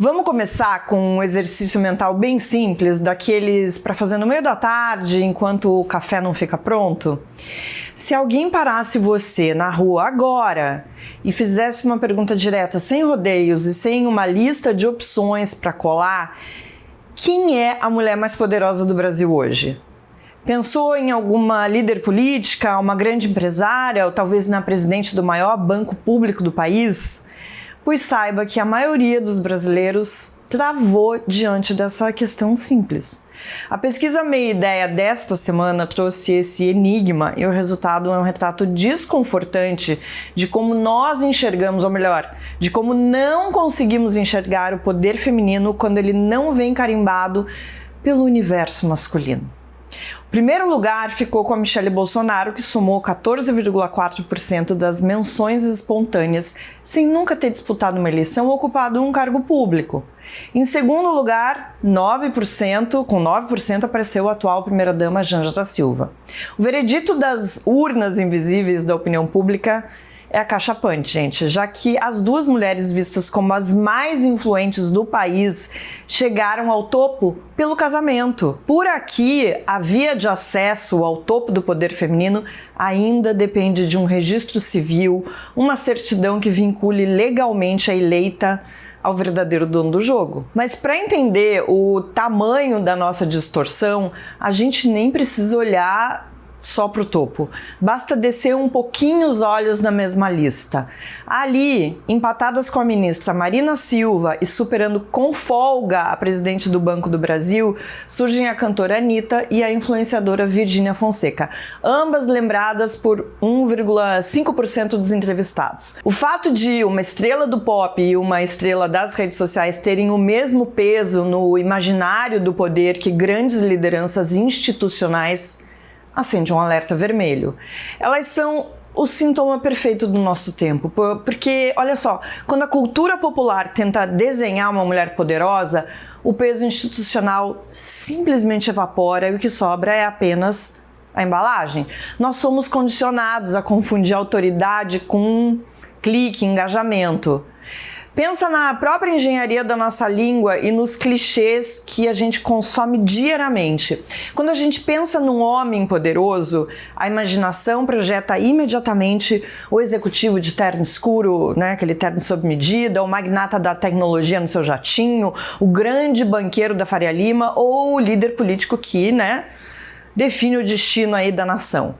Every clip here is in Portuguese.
Vamos começar com um exercício mental bem simples, daqueles para fazer no meio da tarde, enquanto o café não fica pronto? Se alguém parasse você na rua agora e fizesse uma pergunta direta, sem rodeios e sem uma lista de opções para colar, quem é a mulher mais poderosa do Brasil hoje? Pensou em alguma líder política, uma grande empresária, ou talvez na presidente do maior banco público do país? Pois saiba que a maioria dos brasileiros travou diante dessa questão simples. A pesquisa Meia Ideia desta semana trouxe esse enigma e o resultado é um retrato desconfortante de como nós enxergamos, ou melhor, de como não conseguimos enxergar o poder feminino quando ele não vem carimbado pelo universo masculino. O primeiro lugar ficou com a Michelle Bolsonaro, que somou 14,4% das menções espontâneas, sem nunca ter disputado uma eleição ou ocupado um cargo público. Em segundo lugar, com 9% apareceu a atual primeira-dama Janja da Silva. O veredito das urnas invisíveis da opinião pública é acachapante, gente, já que as duas mulheres vistas como as mais influentes do país chegaram ao topo pelo casamento. Por aqui, a via de acesso ao topo do poder feminino ainda depende de um registro civil, uma certidão que vincule legalmente a eleita ao verdadeiro dono do jogo. Mas para entender o tamanho da nossa distorção, a gente nem precisa olhar só para o topo. Basta descer um pouquinho os olhos na mesma lista. Ali, empatadas com a ministra Marina Silva e superando com folga a presidente do Banco do Brasil, surgem a cantora Anitta e a influenciadora Virgínia Fonseca, ambas lembradas por 1,5% dos entrevistados. O fato de uma estrela do pop e uma estrela das redes sociais terem o mesmo peso no imaginário do poder que grandes lideranças institucionais acende um alerta vermelho. Elas são o sintoma perfeito do nosso tempo, porque, olha só, quando a cultura popular tenta desenhar uma mulher poderosa, o peso institucional simplesmente evapora e o que sobra é apenas a embalagem. Nós somos condicionados a confundir autoridade com clique, engajamento. Pensa na própria engenharia da nossa língua e nos clichês que a gente consome diariamente. Quando a gente pensa num homem poderoso, a imaginação projeta imediatamente o executivo de terno escuro, né, aquele terno sob medida, o magnata da tecnologia no seu jatinho, o grande banqueiro da Faria Lima ou o líder político que, define o destino aí da nação.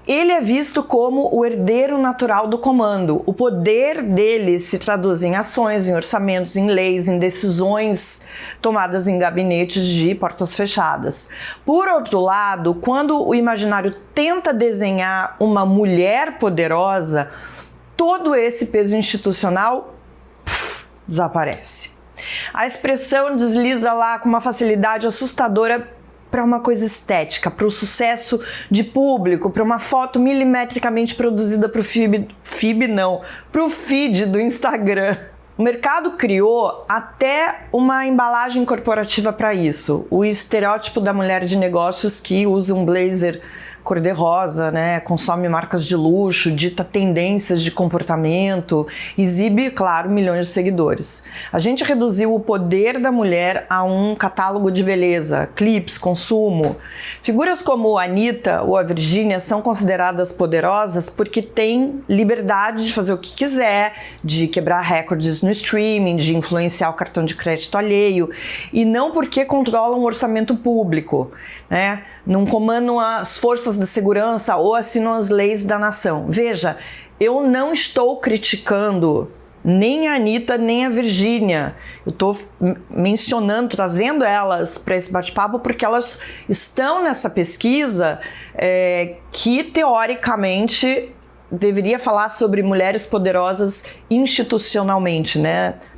Ele é visto como o herdeiro natural do comando. O poder dele se traduz em ações, em orçamentos, em leis, em decisões tomadas em gabinetes de portas fechadas. Por outro lado, quando o imaginário tenta desenhar uma mulher poderosa, todo esse peso institucional desaparece. A expressão desliza lá com uma facilidade assustadora para uma coisa estética, para o sucesso de público, para uma foto milimetricamente produzida para o para o feed do Instagram. O mercado criou até uma embalagem corporativa para isso, o estereótipo da mulher de negócios que usa um blazer cor-de-rosa, consome marcas de luxo, dita tendências de comportamento, exibe, claro, milhões de seguidores. A gente reduziu o poder da mulher a um catálogo de beleza, clipes, consumo. Figuras como a Anitta ou a Virgínia são consideradas poderosas porque têm liberdade de fazer o que quiser, de quebrar recordes no streaming, de influenciar o cartão de crédito alheio, e não porque controlam o orçamento público, não comandam as forças de segurança ou assinam as leis da nação. Veja, eu não estou criticando nem a Anitta, nem a Virgínia. Eu estou mencionando, trazendo elas para esse bate-papo porque elas estão nessa pesquisa que, teoricamente, deveria falar sobre mulheres poderosas institucionalmente,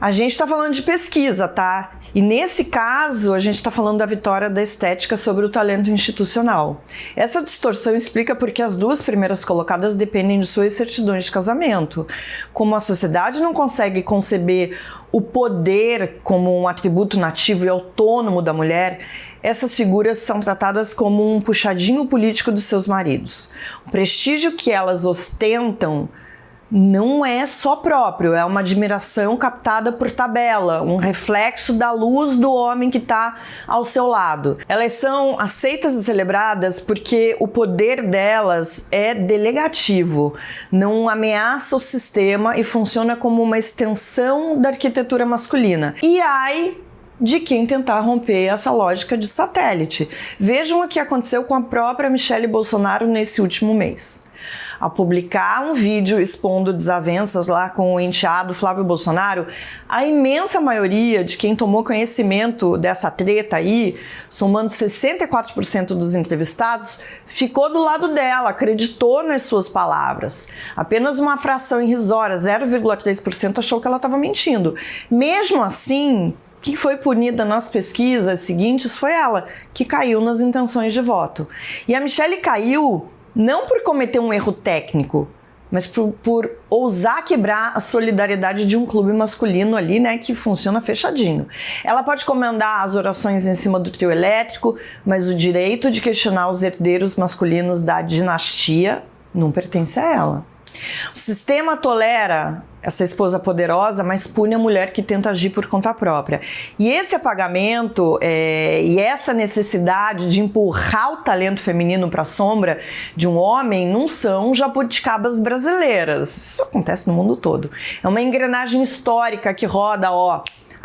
A gente está falando de pesquisa, tá? E nesse caso, a gente está falando da vitória da estética sobre o talento institucional. Essa distorção explica porque as duas primeiras colocadas dependem de suas certidões de casamento. Como a sociedade não consegue conceber o poder como um atributo nativo e autônomo da mulher, essas figuras são tratadas como um puxadinho político dos seus maridos. O prestígio que elas ostentam não é só próprio, é uma admiração captada por tabela, um reflexo da luz do homem que está ao seu lado. Elas são aceitas e celebradas porque o poder delas é delegativo, não ameaça o sistema e funciona como uma extensão da arquitetura masculina. E ai de quem tentar romper essa lógica de satélite. Vejam o que aconteceu com a própria Michelle Bolsonaro nesse último mês. Ao publicar um vídeo expondo desavenças lá com o enteado Flávio Bolsonaro, a imensa maioria de quem tomou conhecimento dessa treta aí, somando 64% dos entrevistados, ficou do lado dela, acreditou nas suas palavras. Apenas uma fração irrisória, 0,3%, achou que ela estava mentindo. Mesmo assim, quem foi punida nas pesquisas seguintes foi ela, que caiu nas intenções de voto. E a Michelle caiu não por cometer um erro técnico, mas por ousar quebrar a solidariedade de um clube masculino ali, né, que funciona fechadinho. Ela pode comandar as orações em cima do trio elétrico, mas o direito de questionar os herdeiros masculinos da dinastia não pertence a ela. O sistema tolera essa esposa poderosa, mas pune a mulher que tenta agir por conta própria. E esse apagamento e essa necessidade de empurrar o talento feminino para a sombra de um homem não são jabuticabas brasileiras. Isso acontece no mundo todo. É uma engrenagem histórica que roda,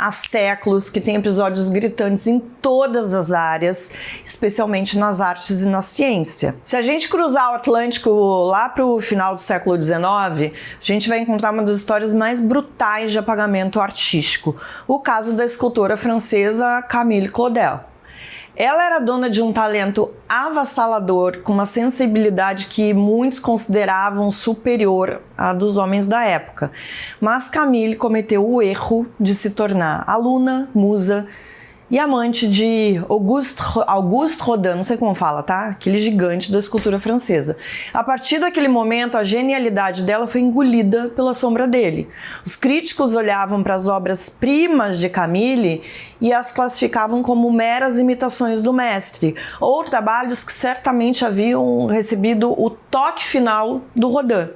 há séculos, que tem episódios gritantes em todas as áreas, especialmente nas artes e na ciência. Se a gente cruzar o Atlântico lá para o final do século XIX, a gente vai encontrar uma das histórias mais brutais de apagamento artístico, o caso da escultora francesa Camille Claudel. Ela era dona de um talento avassalador, com uma sensibilidade que muitos consideravam superior à dos homens da época. Mas Camille cometeu o erro de se tornar aluna, musa e amante de Auguste Rodin, não sei como fala, tá? Aquele gigante da escultura francesa. A partir daquele momento, a genialidade dela foi engolida pela sombra dele. Os críticos olhavam para as obras-primas de Camille e as classificavam como meras imitações do mestre, ou trabalhos que certamente haviam recebido o toque final do Rodin.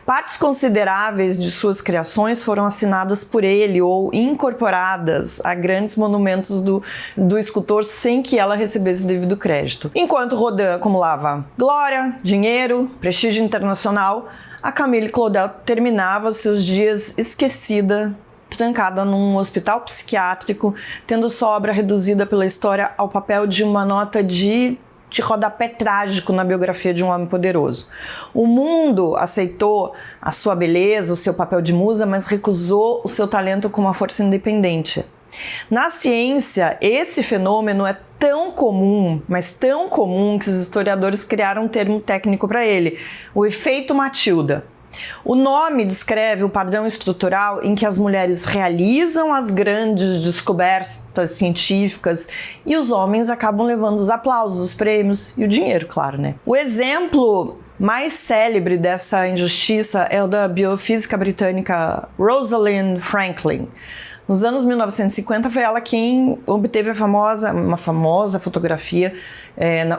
Partes consideráveis de suas criações foram assinadas por ele ou incorporadas a grandes monumentos do escultor sem que ela recebesse o devido crédito. Enquanto Rodin acumulava glória, dinheiro, prestígio internacional, a Camille Claudel terminava seus dias esquecida, trancada num hospital psiquiátrico, tendo sua obra reduzida pela história ao papel de uma nota de rodapé trágico na biografia de um homem poderoso. O mundo aceitou a sua beleza, o seu papel de musa, mas recusou o seu talento como uma força independente. Na ciência, esse fenômeno é tão comum, mas tão comum, que os historiadores criaram um termo técnico para ele, o efeito Matilda. O nome descreve o padrão estrutural em que as mulheres realizam as grandes descobertas científicas e os homens acabam levando os aplausos, os prêmios e o dinheiro, claro, né? O exemplo mais célebre dessa injustiça é o da biofísica britânica Rosalind Franklin. Nos anos 1950 foi ela quem obteve uma famosa fotografia,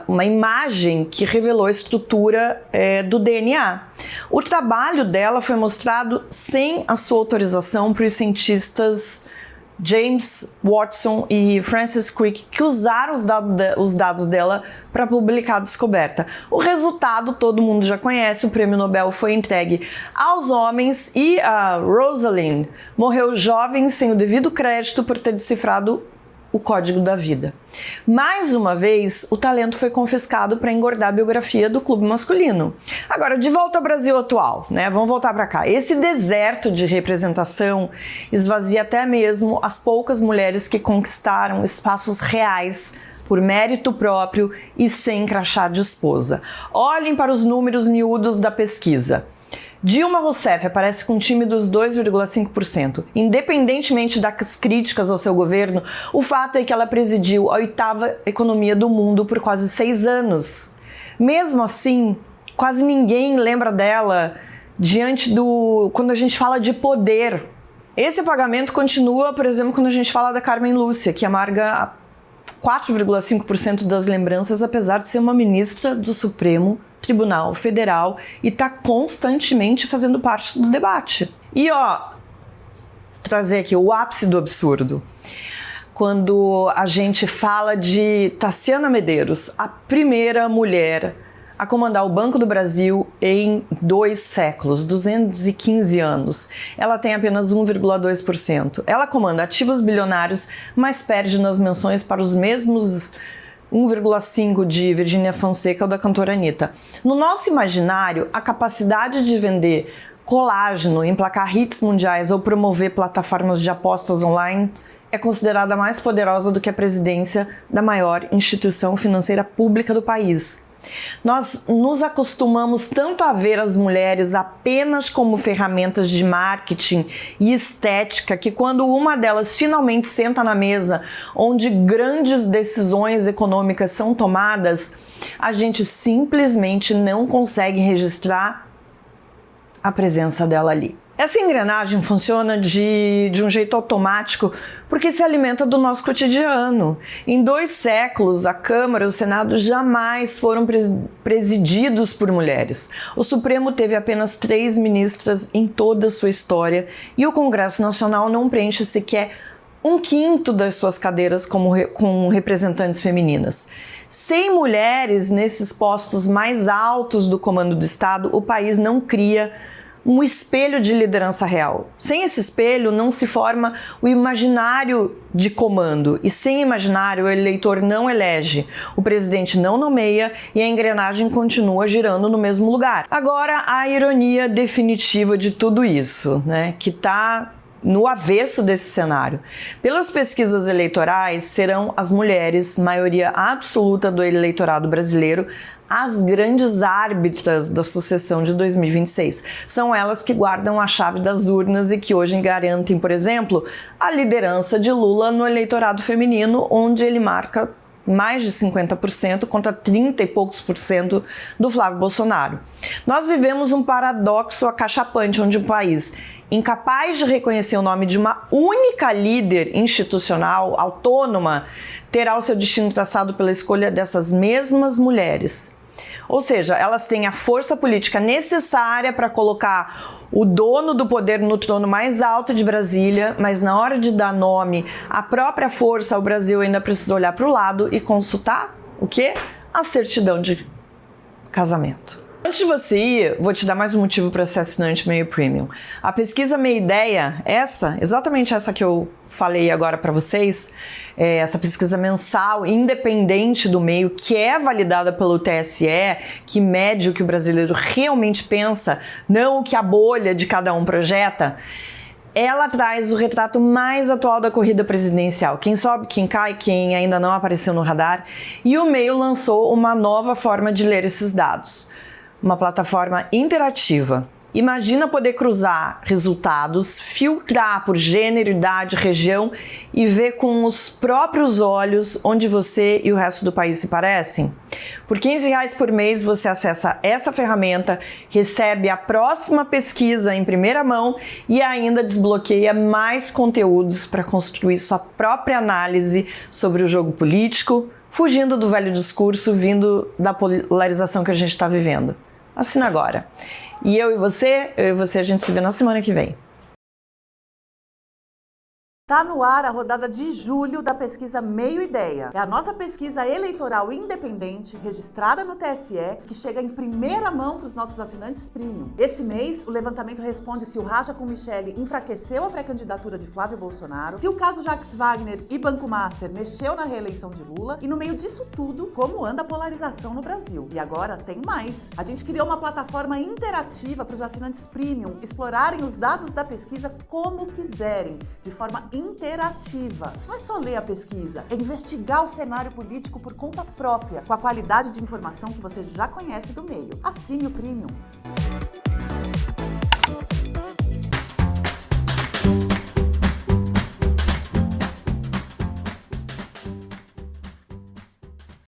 uma imagem que revelou a estrutura do DNA. O trabalho dela foi mostrado sem a sua autorização para os cientistas James Watson e Francis Crick, que usaram os dados dela para publicar a descoberta. O resultado todo mundo já conhece, o prêmio Nobel foi entregue aos homens e a Rosalind morreu jovem sem o devido crédito por ter decifrado o código da vida. Mais uma vez, o talento foi confiscado para engordar a biografia do clube masculino. Agora, de volta ao Brasil atual, né? Vamos voltar para cá. Esse deserto de representação esvazia até mesmo as poucas mulheres que conquistaram espaços reais por mérito próprio e sem crachá de esposa. Olhem para os números miúdos da pesquisa. Dilma Rousseff aparece com um tímidos 2,5%. Independentemente das críticas ao seu governo, o fato é que ela presidiu a 8ª economia do mundo por quase 6 anos. Mesmo assim, quase ninguém lembra dela quando a gente fala de poder. Esse apagamento continua, por exemplo, quando a gente fala da Carmen Lúcia, que amarga 4,5% das lembranças, apesar de ser uma ministra do Supremo Tribunal Federal e tá constantemente fazendo parte do debate. E trazer aqui o ápice do absurdo. Quando a gente fala de Tarciana Medeiros, a primeira mulher a comandar o Banco do Brasil em 2 séculos, 215 anos. Ela tem apenas 1,2%. Ela comanda ativos bilionários, mas perde nas menções para os mesmos 1,5% de Virgínia Fonseca ou da cantora Anitta. No nosso imaginário, a capacidade de vender colágeno, emplacar hits mundiais ou promover plataformas de apostas online é considerada mais poderosa do que a presidência da maior instituição financeira pública do país. Nós nos acostumamos tanto a ver as mulheres apenas como ferramentas de marketing e estética que quando uma delas finalmente senta na mesa onde grandes decisões econômicas são tomadas, a gente simplesmente não consegue registrar a presença dela ali. Essa engrenagem funciona de um jeito automático porque se alimenta do nosso cotidiano. Em 2 séculos, a Câmara e o Senado jamais foram presididos por mulheres. O Supremo teve apenas 3 ministras em toda a sua história e o Congresso Nacional não preenche sequer 1/5 das suas cadeiras com representantes femininas. Sem mulheres nesses postos mais altos do comando do Estado, o país não cria um espelho de liderança real. Sem esse espelho não se forma o imaginário de comando e sem imaginário o eleitor não elege, o presidente não nomeia e a engrenagem continua girando no mesmo lugar. Agora a ironia definitiva de tudo isso, né, que está no avesso desse cenário. Pelas pesquisas eleitorais, serão as mulheres, maioria absoluta do eleitorado brasileiro, as grandes árbitras da sucessão de 2026. São elas que guardam a chave das urnas e que hoje garantem, por exemplo, a liderança de Lula no eleitorado feminino, onde ele marca mais de 50% contra 30 e poucos por cento do Flávio Bolsonaro. Nós vivemos um paradoxo acachapante, onde um país incapaz de reconhecer o nome de uma única líder institucional autônoma terá o seu destino traçado pela escolha dessas mesmas mulheres. Ou seja, elas têm a força política necessária para colocar o dono do poder no trono mais alto de Brasília, mas na hora de dar nome à própria força, o Brasil ainda precisa olhar para o lado e consultar o quê? A certidão de casamento. Antes de você ir, vou te dar mais um motivo para ser assinante Meio Premium. A pesquisa Meia Ideia, exatamente essa que eu falei agora para vocês, essa pesquisa mensal independente do Meio, que é validada pelo TSE, que mede o que o brasileiro realmente pensa, não o que a bolha de cada um projeta, ela traz o retrato mais atual da corrida presidencial. Quem sobe, quem cai, quem ainda não apareceu no radar. E o Meio lançou uma nova forma de ler esses dados. Uma plataforma interativa. Imagina poder cruzar resultados, filtrar por gênero, idade, região e ver com os próprios olhos onde você e o resto do país se parecem. Por R$15 por mês você acessa essa ferramenta, recebe a próxima pesquisa em primeira mão e ainda desbloqueia mais conteúdos para construir sua própria análise sobre o jogo político, fugindo do velho discurso vindo da polarização que a gente está vivendo. Assina agora. E eu e você, a gente se vê na semana que vem. Tá no ar a rodada de julho da pesquisa Meio Ideia. É a nossa pesquisa eleitoral independente, registrada no TSE, que chega em primeira mão para os nossos assinantes premium. Esse mês, o levantamento responde se o racha com Michele enfraqueceu a pré-candidatura de Flávio Bolsonaro, se o caso Jacques Wagner e Banco Master mexeu na reeleição de Lula e, no meio disso tudo, como anda a polarização no Brasil. E agora tem mais. A gente criou uma plataforma interativa para os assinantes premium explorarem os dados da pesquisa como quiserem, de forma interativa. Não é só ler a pesquisa, é investigar o cenário político por conta própria, com a qualidade de informação que você já conhece do meio. Assine o Premium.